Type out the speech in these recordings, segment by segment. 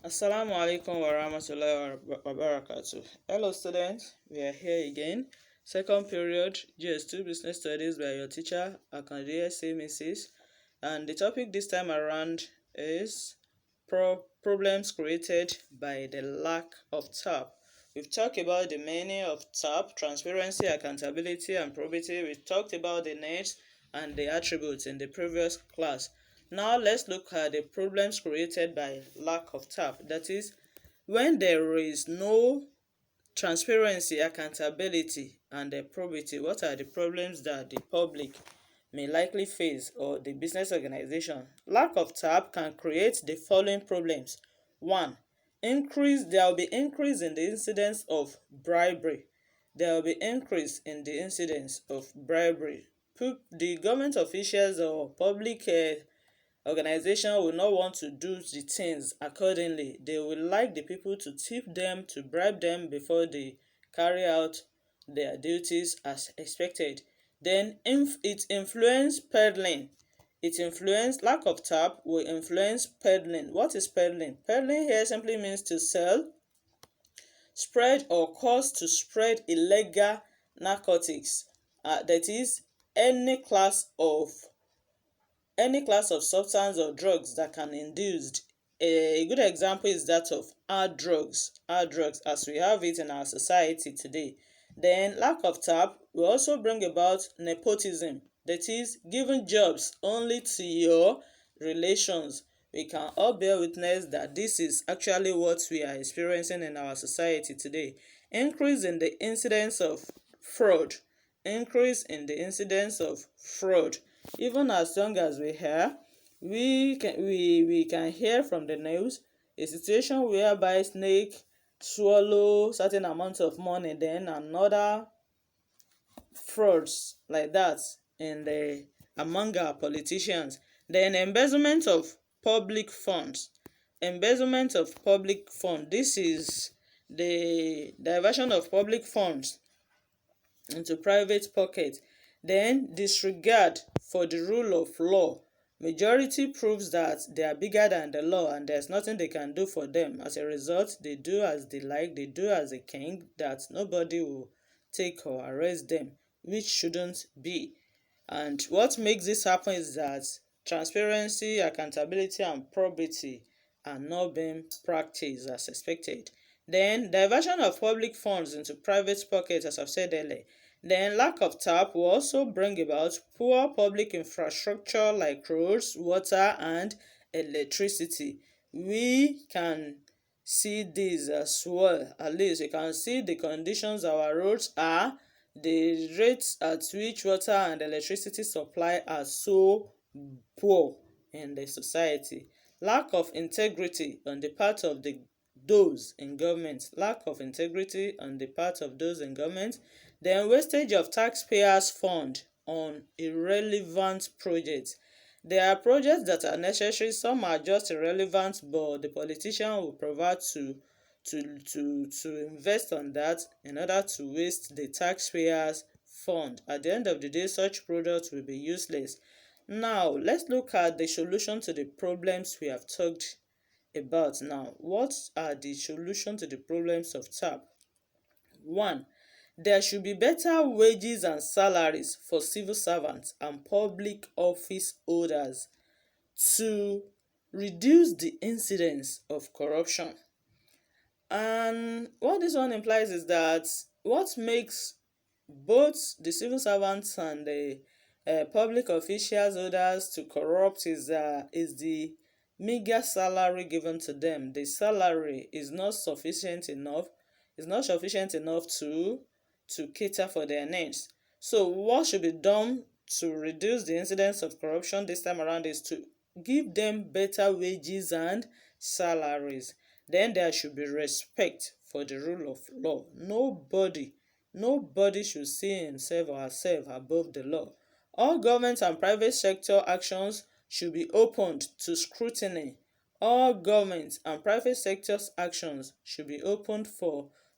Assalamu alaikum wa rahmatullahi wa barakatuh. Hello students, we are here again. Second period, GS2 Business Studies by your teacher, Akande Mrs. And the topic this time around is problems created by the lack of TAP. We've talked about the meaning of TAP, transparency, accountability, and probity. We've talked about the needs and the attributes in the previous class. Now let's look at the problems created by lack of TAP. That is, when there is no transparency, accountability, and the probity, what are the problems that the public may likely face or the business organization? Lack of TAP can create the following problems. 1. There will be increase in the incidence of bribery. There will be increase in the incidence of bribery. The government officials or public organization will not want to do the things accordingly. They will like the people to tip them, to bribe them before they carry out their duties as expected. Then it influence peddling. Lack of TAP will influence peddling. What is peddling? Peddling here simply means to sell, spread, or cause to spread illegal narcotics. That is any class of substance or drugs that can induce. A good example is that of hard drugs as we have it in our society today. Then lack of TAP will also bring about nepotism, that is giving jobs only to your relations. We can all bear witness that this is actually what we are experiencing in our society today. Increase in the incidence of fraud. Even as young as we hear, we can hear from the news a situation whereby snake swallow certain amounts of money, then another frauds like that among our politicians. Then embezzlement of public funds. This is the diversion of public funds into private pocket. Then disregard for the rule of law. Majority proves that they are bigger than the law and there's nothing they can do for them. As a result, they do as they like, they do as a king, that nobody will take or arrest them, which shouldn't be. And what makes this happen is that transparency, accountability, and probity are not being practiced as expected. Then diversion of public funds into private pockets, as I've said earlier. Then lack of TAP will also bring about poor public infrastructure like roads, water, and electricity. We can see this as well. At least you can see the conditions our roads are, the rates at which water and electricity supply are so poor in the society. Lack of integrity on the part of those in government. Then wastage of taxpayers' fund on irrelevant projects. There are projects that are necessary, some are just irrelevant, but the politician will provide to invest on that in order to waste the taxpayers' fund. At the end of the day, such products will be useless. Now, let's look at the solution to the problems we have talked about now. What are the solutions to the problems of TAP? 1. There should be better wages and salaries for civil servants and public office holders to reduce the incidence of corruption. And what this one implies is that what makes both the civil servants and the public officials holders to corrupt is the meager salary given to them. The salary is not sufficient enough. To cater for their needs. So what should be done to reduce the incidence of corruption this time around is to give them better wages and salaries. Then there should be respect for the rule of law. Nobody should see himself or herself above the law. All government and private sector actions should be opened to scrutiny. All government and private sector's actions should be opened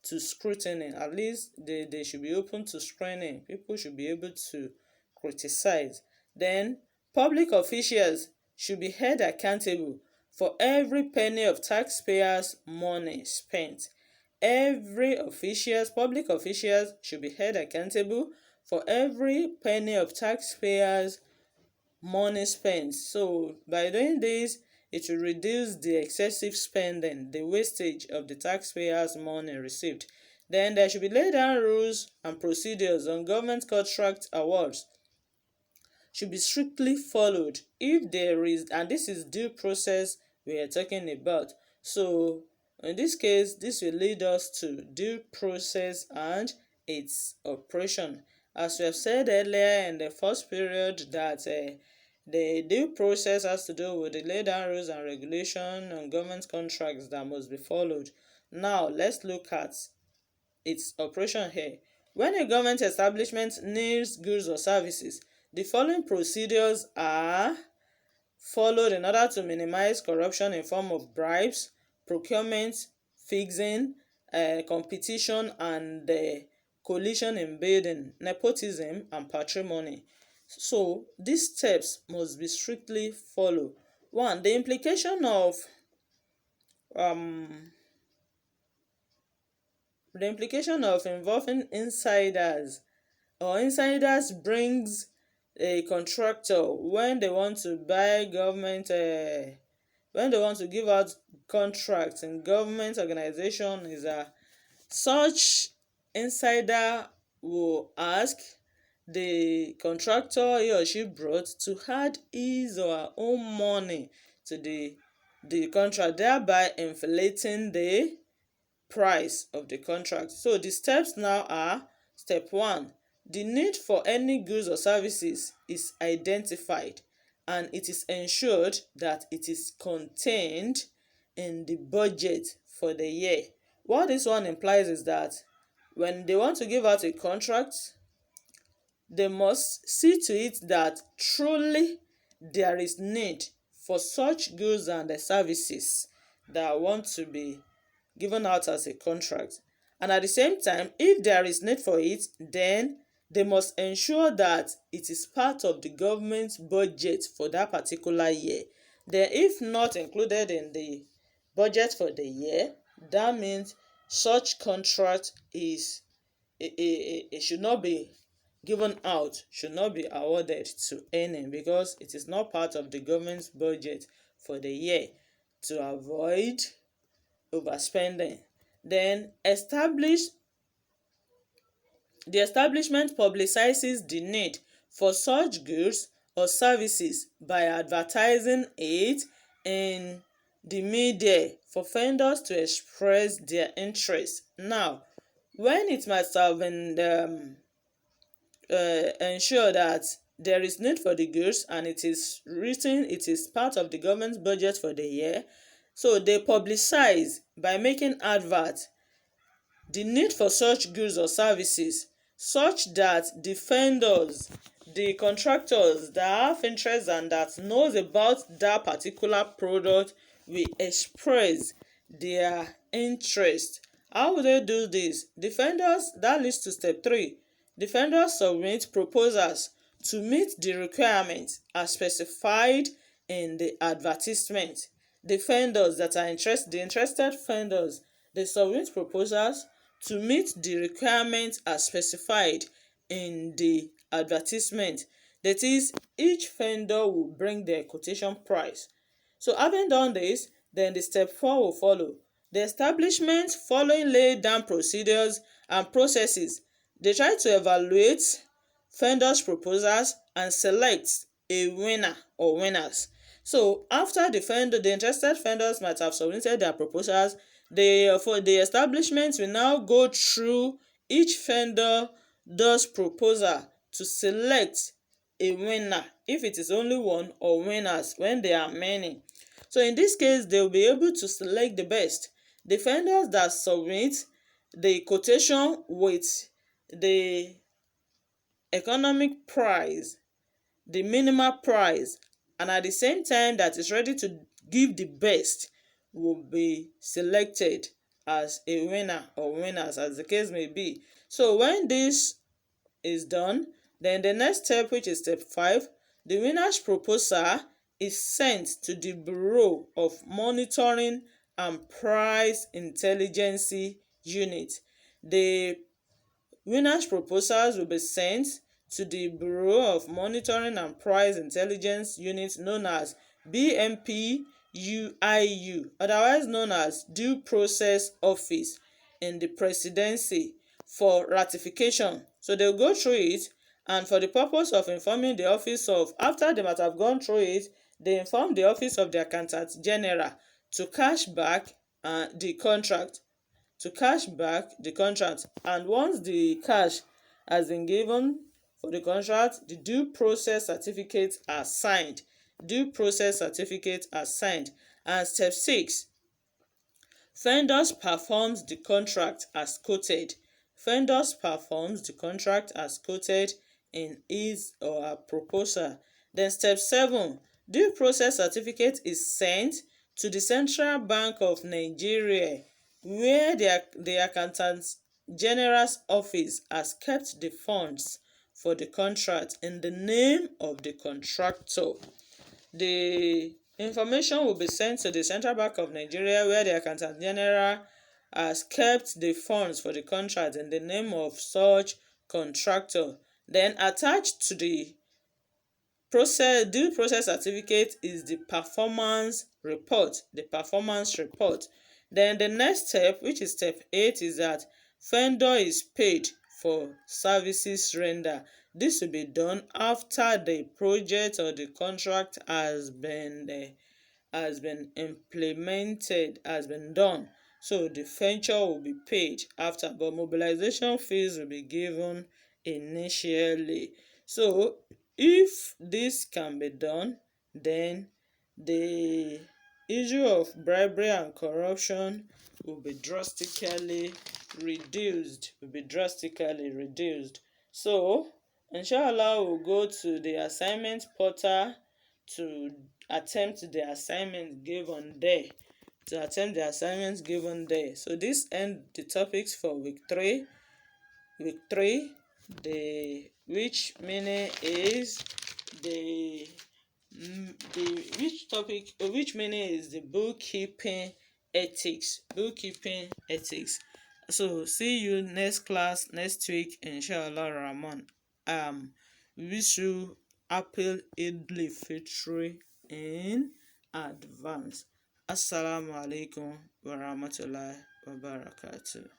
to scrutiny. At least they should be open to screening. People should be able to criticize. Then public officials should be held accountable for every penny of taxpayers' money spent. Public officials should be held accountable for every penny of taxpayers' money spent. So by doing this, it will reduce the excessive spending, the wastage of the taxpayers' money received. Then there should be laid down rules and procedures on government contract awards should be strictly followed if there is, and this is due process we are talking about. So in this case, this will lead us to due process and its operation. As we have said earlier in the first period that the due process has to do with the laid down rules and regulation on government contracts that must be followed. Now let's look at its operation here. When a government establishment needs goods or services, the following procedures are followed in order to minimize corruption in form of bribes, procurement, fixing, competition and collusion in bidding, nepotism and patrimony. So these steps must be strictly followed. One, the implication of involving insiders brings a contractor when they want to buy government when they want to give out contracts in government organization is such insider will ask the contractor he or she brought to add his or her own money to the contract, thereby inflating the price of the contract. So the steps now are: step 1, the need for any goods or services is identified and it is ensured that it is contained in the budget for the year. What this one implies is that when they want to give out a contract, they must see to it that truly there is need for such goods and services that want to be given out as a contract. And at the same time, if there is need for it, then they must ensure that it is part of the government budget for that particular year. Then if not included in the budget for the year, that means such contract is it should not be given out, should not be awarded to any, because it is not part of the government's budget for the year, to avoid overspending. Then the establishment publicizes the need for such goods or services by advertising it in the media for vendors to express their interest. Now, when it must have been ensure that there is need for the goods and it is written, it is part of the government's budget for the year, so they publicize by making advert the need for such goods or services, such that the vendors, the contractors that have interest and that knows about that particular product will express their interest. How will they do this? The vendors, that leads to step 3. The vendors submit proposals to meet the requirements as specified in the advertisement. The vendors that are the interested vendors, they submit proposals to meet the requirements as specified in the advertisement. That is, each vendor will bring their quotation price. So having done this, then the step 4 will follow. The establishment, following laid down procedures and processes, they try to evaluate vendors' proposals and select a winner or winners. So after the interested vendors might have submitted their proposals, for the establishment will now go through each vendor's proposal to select a winner if it is only one, or winners when there are many. So in this case, they will be able to select the best. The vendors that submit the quotation with the economic price, the minimal price, and at the same time that is ready to give the best, will be selected as a winner or winners, as the case may be. So when this is done, then the next step, which is step 5, the winner's proposal is sent to the Bureau of Monitoring and Price Intelligence Unit. The winners' proposals will be sent to the Bureau of Monitoring and Price Intelligence Unit known as BMPUIU, otherwise known as Due Process Office in the Presidency, for ratification. So they'll go through it, and for the purpose of informing the office of, after they might have gone through it, they inform the office of the Accountant General to cash back the contract and once the cash has been given for the contract, the due process certificates are signed. And step 6, vendors performs the contract as quoted. In his or her proposal. Then step 7, due process certificate is sent to the Central Bank of Nigeria, where the Accountant General's office has kept the funds for the contract in the name of the contractor. The information will be sent to the Central Bank of Nigeria, where the Accountant General has kept the funds for the contract in the name of such contractor. Then attached to the due process certificate is the performance report. Then the next step, which is step 8, is that vendor is paid for services rendered. This will be done after the project or the contract has been implemented, has been done. So the venture will be paid after, but mobilization fees will be given initially. So if this can be done, then the issue of bribery and corruption will be drastically reduced. So inshallah, we'll go to the assignment portal to attempt the assignment given there. So this ends the topics for week 3. Which meaning is the bookkeeping ethics. So see you next class next week, inshallah rahman. Wish you happy Eid al-Fitr in advance. Assalamu alaikum wa rahmatullahi wa barakatuh.